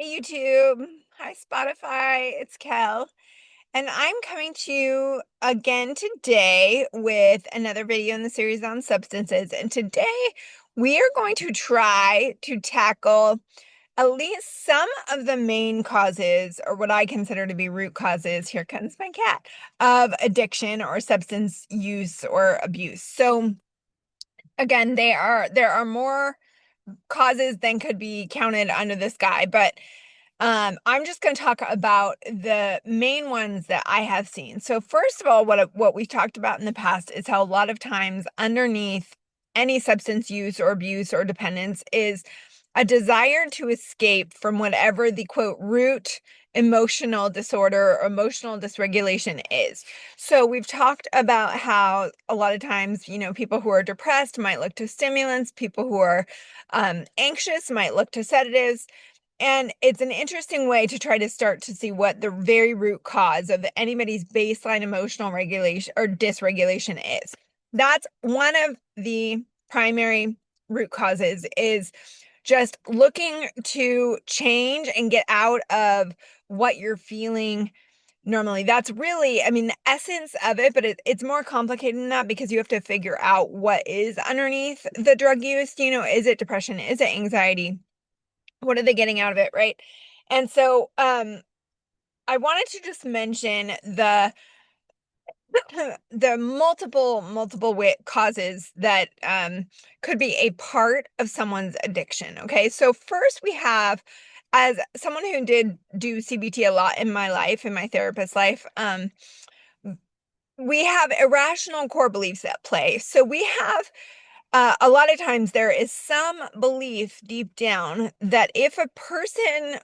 Hey YouTube, hi Spotify, it's Kel, and I'm coming to you again today with another video in the series on substances. And today we are going to try to tackle at least some of the main causes, or what I consider to be root causes, here comes my cat, of addiction or substance use or abuse. So again, there are more causes than could be counted under the sky, but I'm just going to talk about the main ones that I have seen. So first of all, what we've talked about in the past is how a lot of times underneath any substance use or abuse or dependence is a desire to escape from whatever the quote root emotional disorder or emotional dysregulation is. So we've talked about how a lot of times, people who are depressed might look to stimulants, people who are anxious might look to sedatives, and it's an interesting way to try to start to see what the very root cause of anybody's baseline emotional regulation or dysregulation is. That's one of the primary root causes, is just looking to change and get out of what you're feeling normally. That's really, I mean, the essence of it, but it's more complicated than that because you have to figure out what is underneath the drug use. Is it depression? Is it anxiety? What are they getting out of it, right? And so, I wanted to just mention the the multiple causes that could be a part of someone's addiction. Okay, so first we have, as someone who did do CBT a lot in my life, in my therapist life, we have irrational core beliefs at play. So we have a lot of times there is some belief deep down that if a person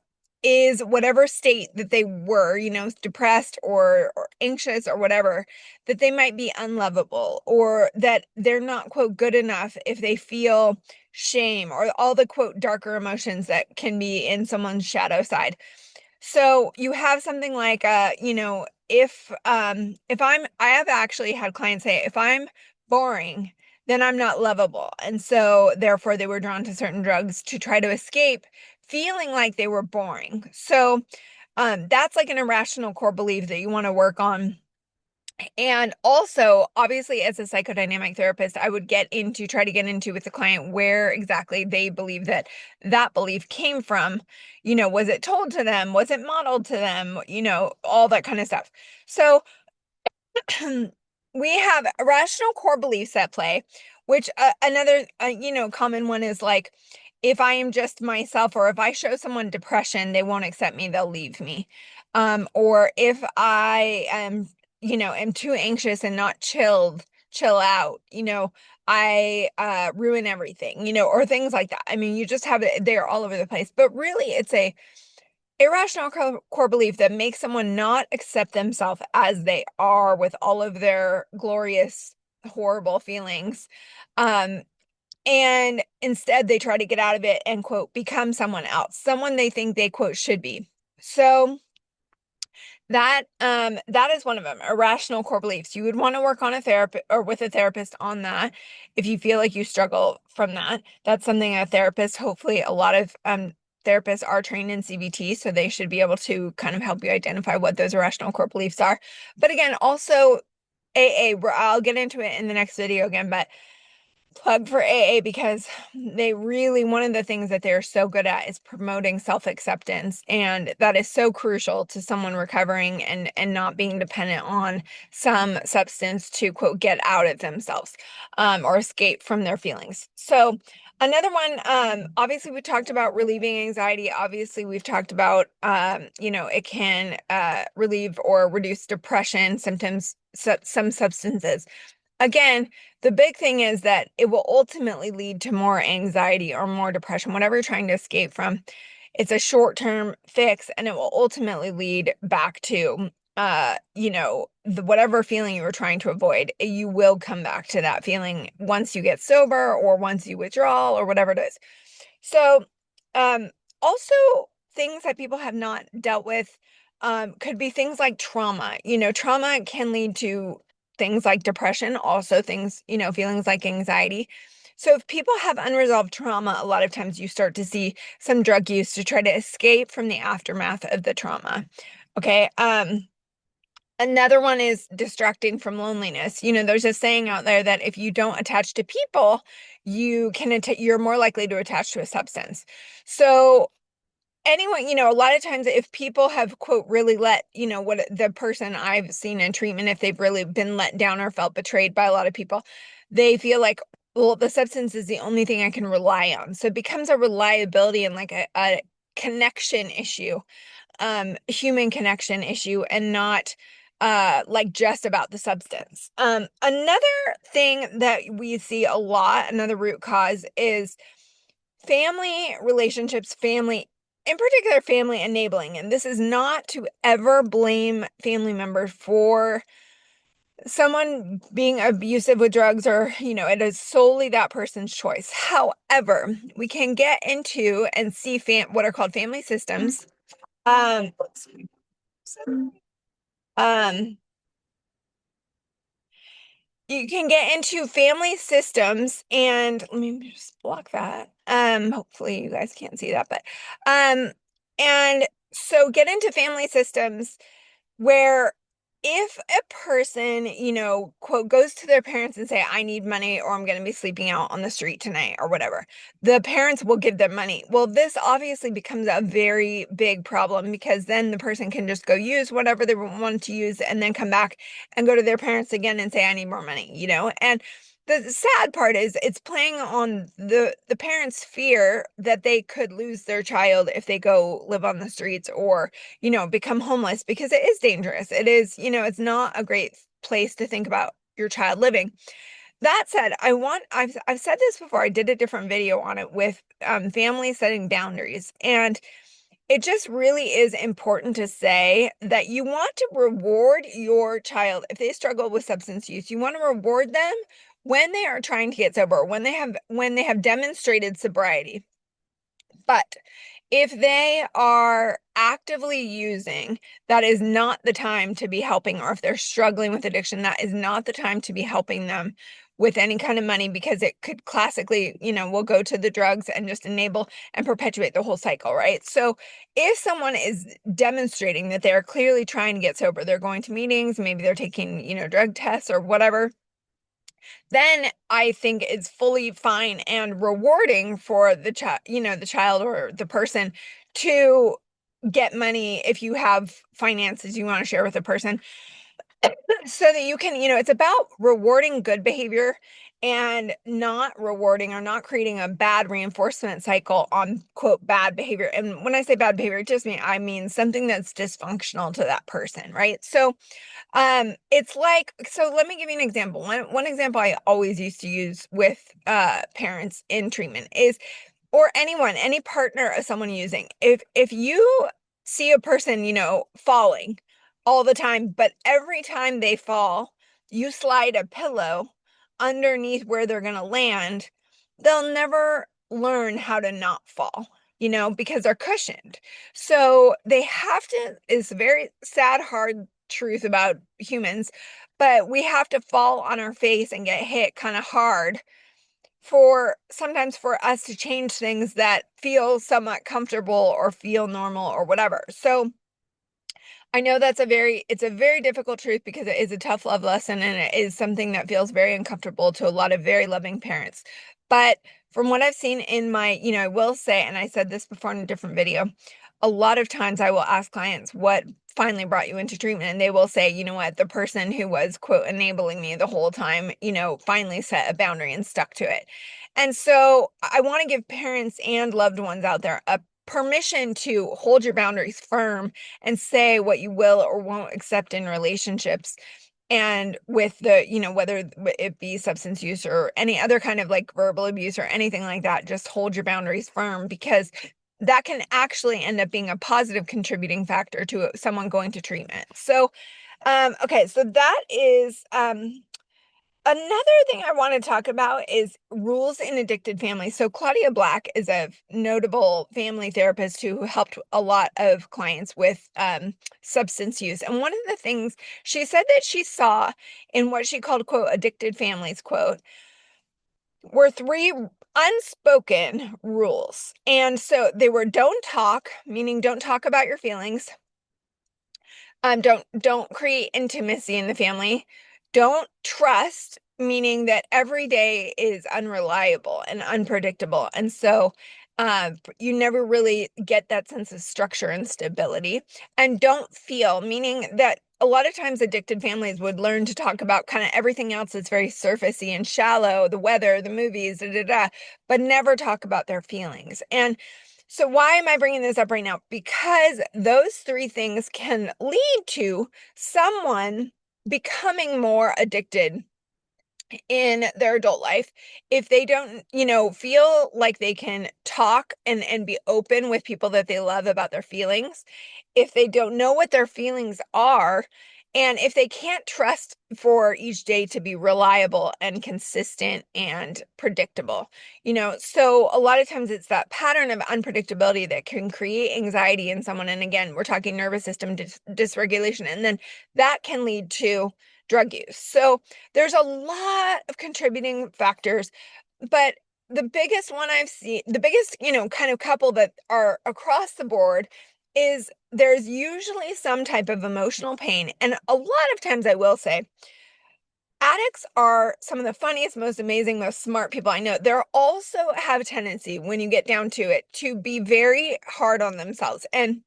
is whatever state that they were, depressed or anxious or whatever, that they might be unlovable, or that they're not, quote, good enough if they feel shame or all the, quote, darker emotions that can be in someone's shadow side. So you have something like, if I have actually had clients say, if I'm boring, then I'm not lovable. And so therefore they were drawn to certain drugs to try to escape feeling like they were boring. So that's like an irrational core belief that you want to work on. And also, obviously, as a psychodynamic therapist, I would try to get into with the client where exactly they believe that that belief came from. Was it told to them? Was it modeled to them? All that kind of stuff. So we have irrational core beliefs at play, which another, common one is like, if I am just myself, or if I show someone depression, they won't accept me, they'll leave me. Or if I am, am too anxious and not chill out, I ruin everything, or things like that. I mean, you just have it, they're all over the place. But really, it's a irrational core belief that makes someone not accept themselves as they are with all of their glorious, horrible feelings. Um, and instead they try to get out of it and, quote, become someone else, someone they think they, quote, should be. So that is one of them, irrational core beliefs. You would want to work on a therapist or with a therapist on that if you feel like you struggle from that. That's something a therapist, hopefully a lot of therapists are trained in CBT, so they should be able to kind of help you identify what those irrational core beliefs are. But again, also AA, where I'll get into it in the next video again, but plug for AA, because one of the things that they're so good at is promoting self-acceptance, and that is so crucial to someone recovering and not being dependent on some substance to, quote, get out of themselves, or escape from their feelings. So another one, obviously we talked about relieving anxiety. Obviously we've talked about, it can relieve or reduce depression symptoms, some substances. Again, the big thing is that it will ultimately lead to more anxiety or more depression, whatever you're trying to escape from. It's a short-term fix, and it will ultimately lead back to, the whatever feeling you were trying to avoid. You will come back to that feeling once you get sober or once you withdraw or whatever it is. So, um, also things that people have not dealt with, could be things like trauma. Trauma can lead to things like depression, also things, feelings like anxiety. So if people have unresolved trauma, a lot of times you start to see some drug use to try to escape from the aftermath of the trauma. Okay. Another one is distracting from loneliness. There's a saying out there that if you don't attach to people, you're more likely to attach to a substance. So anyone, a lot of times if people have, quote, really what the person I've seen in treatment, if they've really been let down or felt betrayed by a lot of people, they feel like, well, the substance is the only thing I can rely on. So it becomes a reliability and like a connection issue, human connection issue, and not like just about the substance. Another thing that we see a lot, another root cause, is family relationships, family, in particular, family enabling. And this is not to ever blame family members for someone being abusive with drugs, or, it is solely that person's choice. However, we can get into and see what are called family systems. Um, um, you can get into family systems, and let me just block that. Hopefully you guys can't see that, but and so get into family systems where if a person, quote, goes to their parents and say, I need money or I'm going to be sleeping out on the street tonight or whatever, the parents will give them money. Well, this obviously becomes a very big problem, because then the person can just go use whatever they want to use and then come back and go to their parents again and say, I need more money, and the sad part is it's playing on the parents' fear that they could lose their child if they go live on the streets, or become homeless, because it is dangerous. It is, it's not a great place to think about your child living. That said, I've said this before. I did a different video on it with families setting boundaries, and it just really is important to say that you want to reward your child if they struggle with substance use. You want to reward them when they are trying to get sober, when they have demonstrated sobriety. But if they are actively using, that is not the time to be helping. Or if they're struggling with addiction, that is not the time to be helping them with any kind of money, because it could classically, will go to the drugs and just enable and perpetuate the whole cycle, right? So if someone is demonstrating that they're clearly trying to get sober, they're going to meetings, maybe they're taking, drug tests or whatever, then I think it's fully fine and rewarding for the child, the child or the person, to get money if you have finances you want to share with a person, so that you can, it's about rewarding good behavior and not rewarding or not creating a bad reinforcement cycle on, quote, bad behavior. And when I say bad behavior, I mean something that's dysfunctional to that person, right? So it's like, so let me give you an example. One example I always used to use with parents in treatment is, or anyone, any partner of someone using. If you see a person, falling all the time, but every time they fall, you slide a pillow underneath where they're going to land, they'll never learn how to not fall, because they're cushioned. So they have to, it's a very sad, hard truth about humans, but we have to fall on our face and get hit kind of hard for sometimes for us to change things that feel somewhat comfortable or feel normal or whatever. So I know it's a very difficult truth, because it is a tough love lesson, and it is something that feels very uncomfortable to a lot of very loving parents. But from what I've seen in my, I will say, and I said this before in a different video, a lot of times I will ask clients, what finally brought you into treatment? And they will say, you know what, the person who was, quote, enabling me the whole time, finally set a boundary and stuck to it. And so I want to give parents and loved ones out there a permission to hold your boundaries firm and say what you will or won't accept in relationships, and with the, whether it be substance use or any other kind of like verbal abuse or anything like that, just hold your boundaries firm, because that can actually end up being a positive contributing factor to someone going to treatment. So okay, so that is another thing I want to talk about is rules in addicted families. So Claudia Black is a notable family therapist who helped a lot of clients with substance use. And one of the things she said that she saw in what she called, quote, addicted families, quote, were three unspoken rules. And so they were don't talk, meaning don't talk about your feelings. Don't create intimacy in the family. Don't trust, meaning that every day is unreliable and unpredictable. And so you never really get that sense of structure and stability. And don't feel, meaning that a lot of times addicted families would learn to talk about kind of everything else that's very surfacey and shallow, the weather, the movies, da, da, da, but never talk about their feelings. And so why am I bringing this up right now? Because those three things can lead to someone becoming more addicted in their adult life if they don't, feel like they can talk and be open with people that they love about their feelings, if they don't know what their feelings are, and if they can't trust for each day to be reliable and consistent and predictable. So a lot of times it's that pattern of unpredictability that can create anxiety in someone, and again, we're talking nervous system dysregulation, and then that can lead to drug use. So there's a lot of contributing factors, but the biggest one I've seen, the biggest, kind of couple that are across the board is there's usually some type of emotional pain. And a lot of times I will say, addicts are some of the funniest, most amazing, most smart people I know. They're also have a tendency, when you get down to it, to be very hard on themselves. And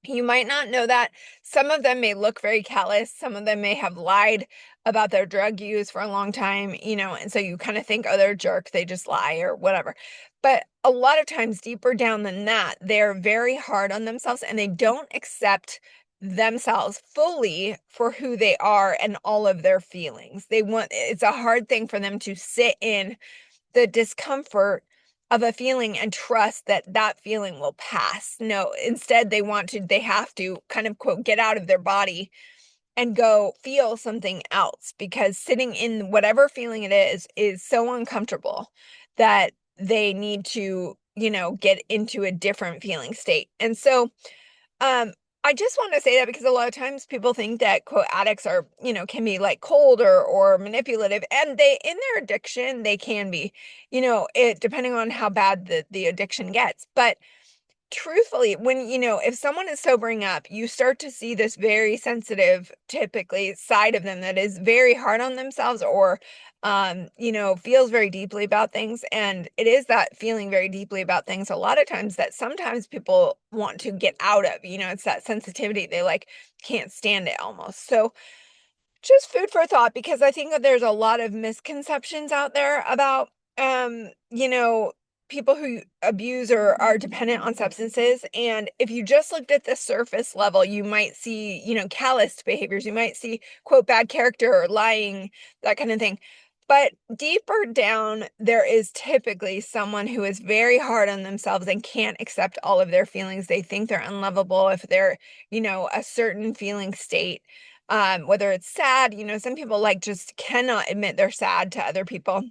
you might not know that. Some of them may look very callous. Some of them may have lied about their drug use for a long time, and so you kind of think, oh, they're a jerk. They just lie or whatever. But a lot of times, deeper down than that, they're very hard on themselves and they don't accept themselves fully for who they are and all of their feelings. It's a hard thing for them to sit in the discomfort of a feeling and trust that that feeling will pass. No, instead they have to kind of quote get out of their body and go feel something else, because sitting in whatever feeling it is so uncomfortable that they need to, get into a different feeling state. And so um, I just want to say that because a lot of times people think that quote addicts are, can be like cold or manipulative, and they in their addiction they can be, it depending on how bad the addiction gets. But truthfully, when, if someone is sobering up, you start to see this very sensitive, typically, side of them that is very hard on themselves, or, feels very deeply about things. And it is that feeling very deeply about things a lot of times that sometimes people want to get out of, it's that sensitivity. They like can't stand it almost. So just food for thought, because I think that there's a lot of misconceptions out there about, people who abuse or are dependent on substances. And if you just looked at the surface level, you might see, calloused behaviors. You might see, quote, bad character or lying, that kind of thing. But deeper down, there is typically someone who is very hard on themselves and can't accept all of their feelings. They think they're unlovable if they're, a certain feeling state, whether it's sad, some people like just cannot admit they're sad to other people.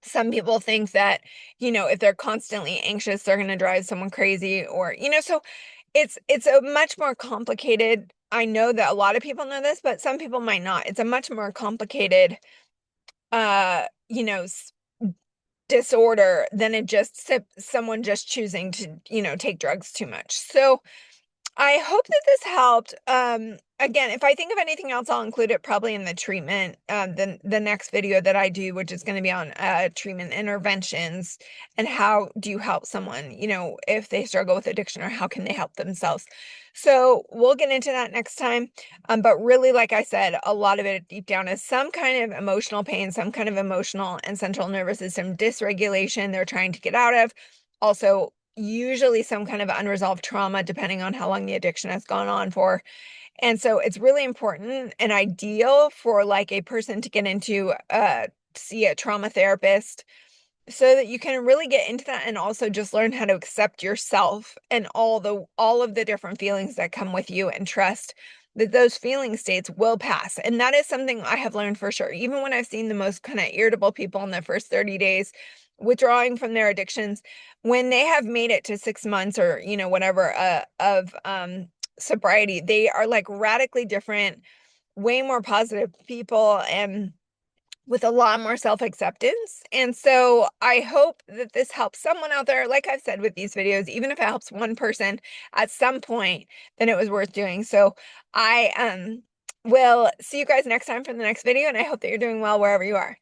Some people think that, if they're constantly anxious, they're going to drive someone crazy, or, so it's a much more complicated. I know that a lot of people know this, but some people might not. It's a much more complicated, uh, you know, s- disorder than someone just choosing to, take drugs too much. So, I hope that this helped. Again, if I think of anything else, I'll include it probably in the treatment, the next video that I do, which is going to be on treatment interventions and how do you help someone, if they struggle with addiction, or how can they help themselves. So we'll get into that next time. But really, like I said, a lot of it deep down is some kind of emotional pain, some kind of emotional and central nervous system dysregulation they're trying to get out of. Also, usually some kind of unresolved trauma, depending on how long the addiction has gone on for. And so it's really important and ideal for like a person to get into see a trauma therapist, so that you can really get into that and also just learn how to accept yourself and all of the different feelings that come with you, and trust that those feeling states will pass. And that is something I have learned for sure. Even when I've seen the most kind of irritable people in the first 30 days withdrawing from their addictions, when they have made it to 6 months or, whatever, of sobriety, they are like radically different, way more positive people, and with a lot more self-acceptance. And so I hope that this helps someone out there. Like I've said with these videos, even if it helps one person at some point, then it was worth doing. So I will see you guys next time for the next video, and I hope that you're doing well wherever you are.